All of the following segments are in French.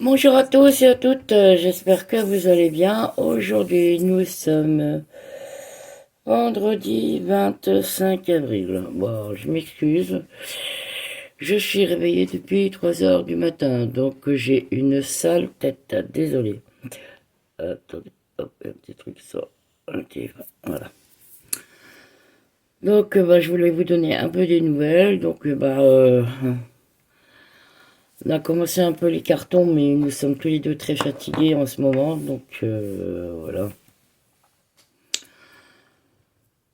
Bonjour à tous et à toutes, j'espère que vous allez bien. Aujourd'hui, nous sommes vendredi 25 avril. Bon, je m'excuse, je suis réveillé depuis 3 heures du matin, donc j'ai une sale tête, désolé. Attendez, hop, un petit truc sort. Ok, voilà. Donc, je voulais vous donner un peu des nouvelles. Donc, on a commencé un peu les cartons, mais nous sommes tous les deux très fatigués en ce moment, donc voilà.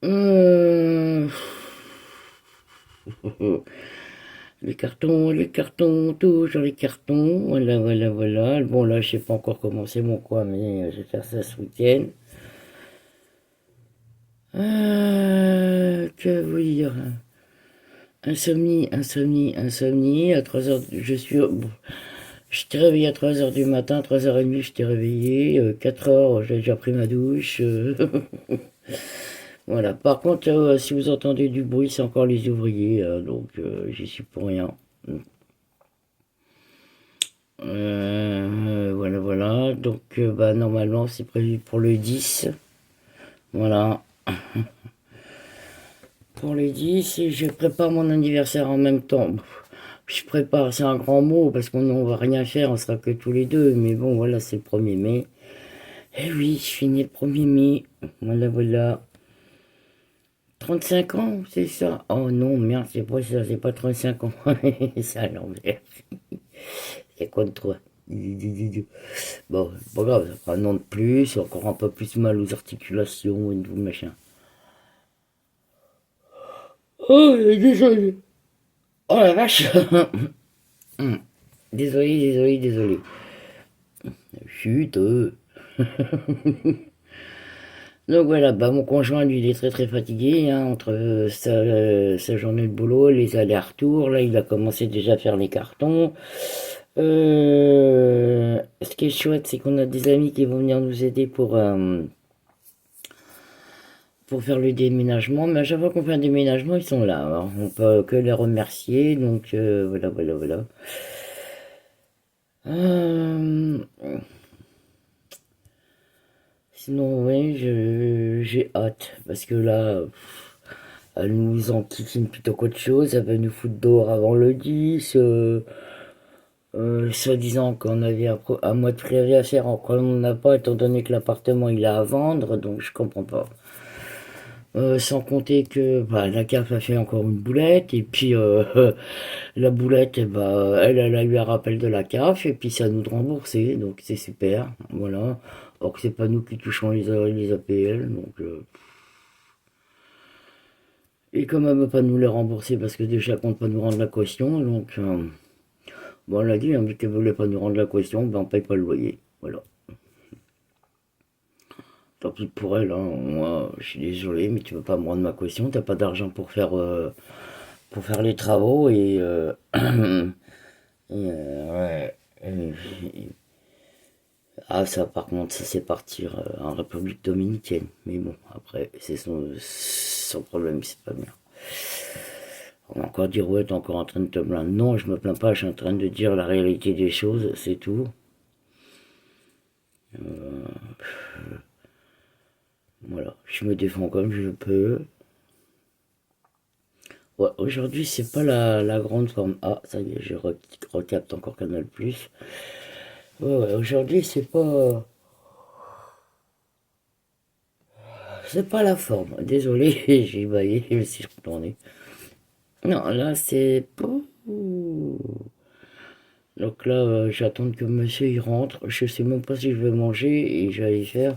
Euh, les cartons, toujours les cartons. Voilà, voilà, voilà. Bon, là, je sais pas encore comment c'est mon coin, mais je vais faire ça ce week-end. Que vous dire? Insomnie, insomnie, insomnie. À 3 heures, bon, je t'ai réveillé à 3 heures du matin, 3h30, je t'ai réveillé. 4 heures, j'ai déjà pris ma douche. Voilà. Par contre, si vous entendez du bruit, c'est encore les ouvriers, donc j'y suis pour rien. Voilà, voilà. Donc, normalement, c'est prévu pour le 10. Voilà. Pour le 10, et je prépare mon anniversaire en même temps. Je prépare, c'est un grand mot, parce qu'on va rien faire, on sera que tous les deux. Mais bon, voilà, c'est le 1er mai. Eh oui, je finis le 1er mai. Voilà, voilà. 35 ans, c'est ça? Oh non, merde, c'est pas ça, c'est pas 35 ans. C'est à l'envers. C'est quoi de toi? Bon, c'est pas grave, ça fera un an de plus, encore un peu plus mal aux articulations et tout machin. Oh, désolé. Oh la vache. Désolé, désolé, désolé. Chut. Donc voilà, mon conjoint, lui, il est très très fatigué, hein, entre sa journée de boulot, les allers-retours. Là, il a commencé déjà à faire les cartons. Ce qui est chouette, c'est qu'on a des amis qui vont venir nous aider pour faire le déménagement. Mais à chaque fois qu'on fait un déménagement, ils sont là. Alors, on peut que les remercier. Donc voilà, voilà, voilà. Euh, Sinon, oui, j'ai hâte. Parce que là, elle nous enquiquine plutôt qu'autre chose. Elle va nous foutre dehors avant le 10. Soi-disant qu'on avait un mois de préavis à faire, encore on n'en a pas, étant donné que l'appartement il est à vendre. Donc je comprends pas. Sans compter que la CAF a fait encore une boulette, et puis la boulette, elle a eu un rappel de la CAF, et puis c'est à nous de rembourser, donc c'est super, voilà. Or que c'est pas nous qui touchons les APL, donc et comme elle veut pas nous les rembourser parce que déjà elle compte pas nous rendre la caution, donc bon, on a dit, hein, vu qu'elle voulait pas nous rendre la caution, on paye pas le loyer, voilà. Tant pis pour elle, hein. Moi je suis désolé, mais tu veux pas me rendre ma caution, t'as pas d'argent pour faire les travaux ouais. Ah, ça, par contre, ça c'est partir en République dominicaine. Mais bon, après, c'est son problème, c'est pas bien. On va encore dire, ouais, t'es encore en train de te plaindre. Non, je me plains pas, je suis en train de dire la réalité des choses, c'est tout. Voilà, je me défends comme je peux. Ouais, aujourd'hui, c'est pas la grande forme. Ah, ça y est, je recapte encore Canal+. Ouais, ouais, aujourd'hui, c'est pas la forme. Désolé, j'ai baillé, je me suis retourné. Non, là, c'est pas. Donc là, j'attends que monsieur y rentre. Je sais même pas si je vais manger et j'allais faire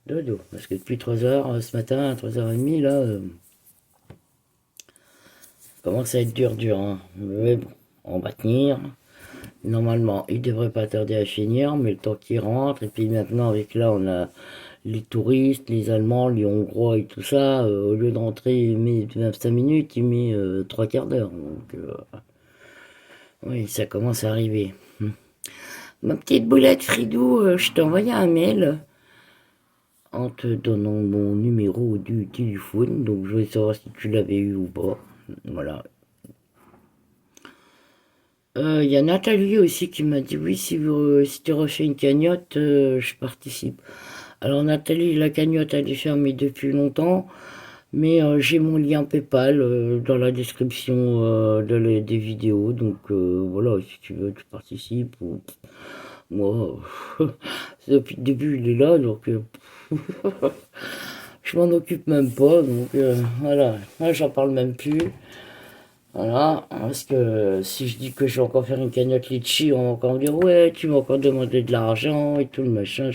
dodo. Parce que depuis 3 heures, ce matin, à 3h30, là, commence à être dur, dur, hein. Mais bon, on va tenir. Normalement, il devrait pas tarder à finir, mais le temps qu'il rentre, et puis maintenant, avec là, on a les touristes, les Allemands, les Hongrois et tout ça, au lieu de rentrer, il met 25 minutes, il met 3 quarts d'heure. Donc, oui, ça commence à arriver. Ma petite boulette Fridou, je t'ai envoyé un mail en te donnant mon numéro du téléphone, donc je voulais savoir si tu l'avais eu ou pas. Voilà. Il y a Nathalie aussi qui m'a dit oui, si tu refais une cagnotte, je participe. Alors Nathalie, la cagnotte elle est fermée depuis longtemps, mais j'ai mon lien PayPal dans la description des vidéos, donc voilà, si tu veux, tu participes. Moi, depuis le début il est là, donc je m'en occupe même pas, donc voilà, moi j'en parle même plus. Voilà, parce que si je dis que je vais encore faire une cagnotte litchi, on va encore me dire ouais, tu vas encore demander de l'argent et tout le machin.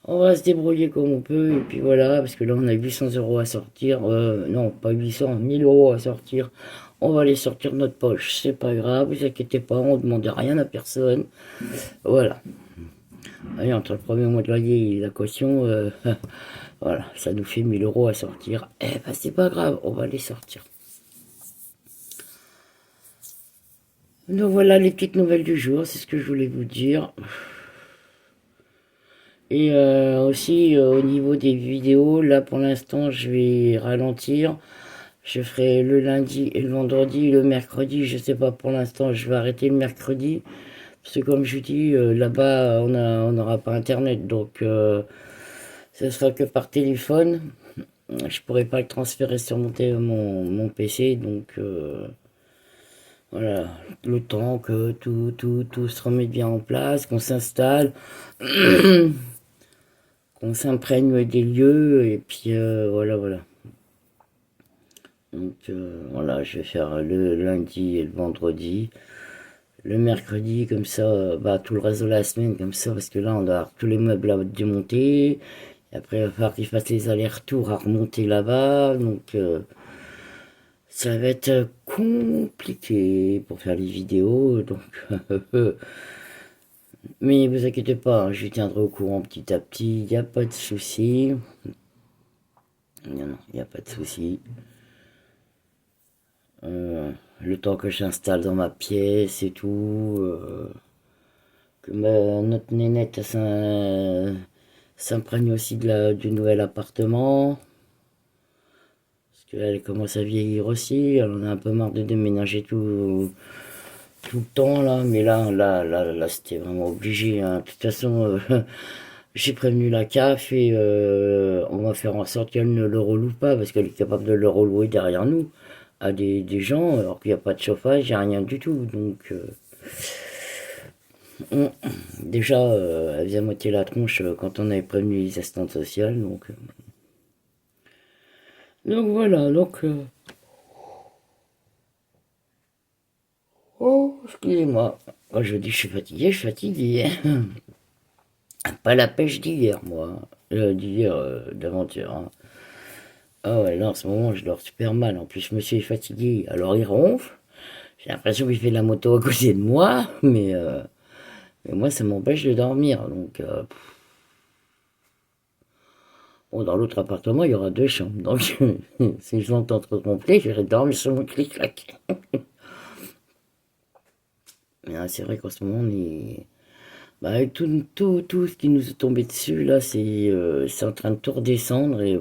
On va se débrouiller comme on peut, et puis voilà, parce que là on a 800 € à sortir, non pas 800, 1000 € à sortir. On va les sortir de notre poche, c'est pas grave, vous inquiétez pas, on demande rien à personne. Voilà. Allez, entre le premier mois de loyer et la caution, voilà, ça nous fait 1000 € à sortir. Eh ben c'est pas grave, on va les sortir. Donc voilà les petites nouvelles du jour, c'est ce que je voulais vous dire. Et aussi au niveau des vidéos, là pour l'instant je vais ralentir. Je ferai le lundi et le vendredi, le mercredi, je sais pas pour l'instant, je vais arrêter le mercredi. Parce que comme je vous dis, là-bas on n'aura pas internet, donc ce sera que par téléphone. Je pourrai pas le transférer sur mon PC, donc voilà, le temps que tout se remette bien en place, qu'on s'installe, qu'on s'imprègne des lieux, et puis voilà. Donc voilà, je vais faire le lundi et le vendredi. Le mercredi, comme ça, bah, tout le reste de la semaine, comme ça, parce que là, on doit avoir tous les meubles à démonter. Et après, il va falloir qu'ils fassent les allers-retours à remonter là-bas. Donc, ça va être compliqué pour faire les vidéos. Donc, mais vous inquiétez pas, hein, je tiendrai au courant petit à petit. Il n'y a pas de souci. Non, il n'y a pas de souci. Le temps que j'installe dans ma pièce et tout. Que notre nénette s'imprègne aussi du nouvel appartement. Parce qu'elle commence à vieillir aussi. Elle en a un peu marre de déménager tout le temps là. Mais là c'était vraiment obligé, hein. De toute façon, j'ai prévenu la CAF et on va faire en sorte qu'elle ne le reloue pas parce qu'elle est capable de le relouer derrière nous à des gens alors qu'il n'y a pas de chauffage, il n'y a rien du tout. Donc déjà, elle faisait à moitié la tronche quand on avait prévenu les assistantes sociales. Donc voilà, donc... oh, excusez-moi. Quand je dis je suis fatigué. Pas la pêche d'hier, moi. D'hier, d'aventure, hein. Ah ouais, là, en ce moment, je dors super mal. En plus, je me suis fatigué. Alors, il ronfle. J'ai l'impression qu'il fait de la moto à côté de moi. Mais moi, ça m'empêche de dormir. Donc, bon, dans l'autre appartement, il y aura deux chambres. Donc, si je l'entends trop complet, j'irai dormir sur mon clic-clac. Mais c'est vrai qu'en ce moment, on est... Bah, avec tout ce qui nous est tombé dessus, là, c'est en train de tout redescendre. Et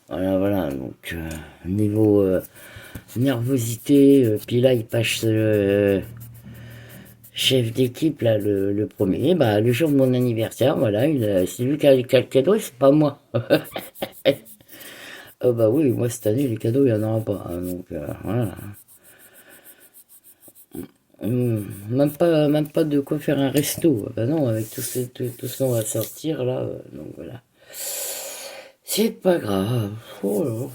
voilà. Donc, niveau nervosité, puis là, il passe chef d'équipe, là, le premier. Bah, le jour de mon anniversaire, voilà, c'est lui qui a le cadeau, c'est pas moi. Bah oui, moi cette année les cadeaux il y en aura pas, hein, donc voilà. Même pas de quoi faire un resto. Bah non, avec tout ce qu'on va sortir là, donc voilà. C'est pas grave. Oh là.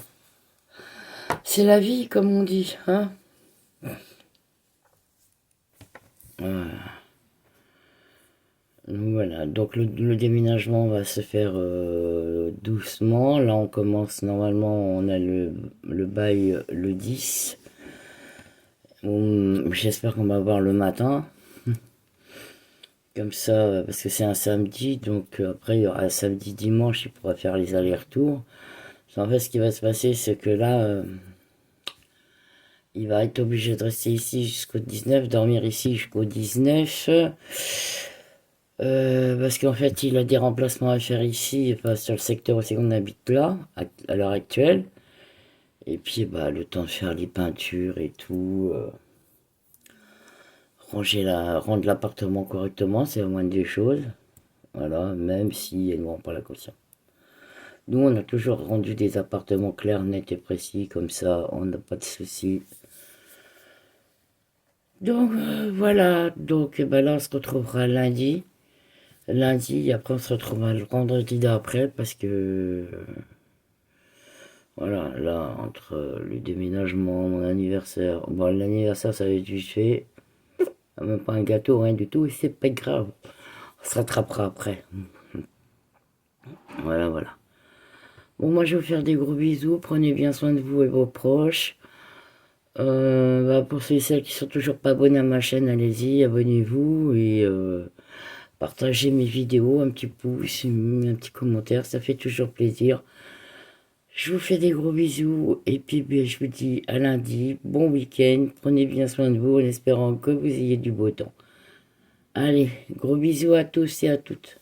C'est la vie comme on dit, hein. Donc voilà, donc le déménagement va se faire doucement. Là on commence normalement, on a le bail le 10. J'espère qu'on va voir le matin. Comme ça, parce que c'est un samedi, donc après il y aura un samedi, dimanche, il pourra faire les allers-retours. En fait, ce qui va se passer, c'est que là, il va être obligé de rester ici jusqu'au 19, dormir ici jusqu'au 19. Parce qu'en fait, il a des remplacements à faire ici, enfin, sur le secteur où c'est qu'on habite là, à l'heure actuelle. Et puis, bah, le temps de faire les peintures et tout. Rendre l'appartement correctement, c'est la moindre des choses. Voilà, même si elles n'ont pas la caution. Nous, on a toujours rendu des appartements clairs, nets et précis, comme ça, on n'a pas de soucis. Donc, voilà. Donc, bah, là, on se retrouvera lundi. Lundi, après, on se retrouvera le vendredi d'après, parce que, voilà, là, entre le déménagement, mon anniversaire, bon, l'anniversaire, ça va être vite fait. Même pas un gâteau, rien du tout, et c'est pas grave. On se rattrapera après. Voilà, voilà. Bon, moi, je vais vous faire des gros bisous. Prenez bien soin de vous et vos proches. Bah, pour ceux et celles qui sont toujours pas abonnés à ma chaîne, allez-y, abonnez-vous et partagez mes vidéos, un petit pouce, un petit commentaire, ça fait toujours plaisir. Je vous fais des gros bisous et puis ben, je vous dis à lundi, bon week-end, prenez bien soin de vous en espérant que vous ayez du beau temps. Allez, gros bisous à tous et à toutes.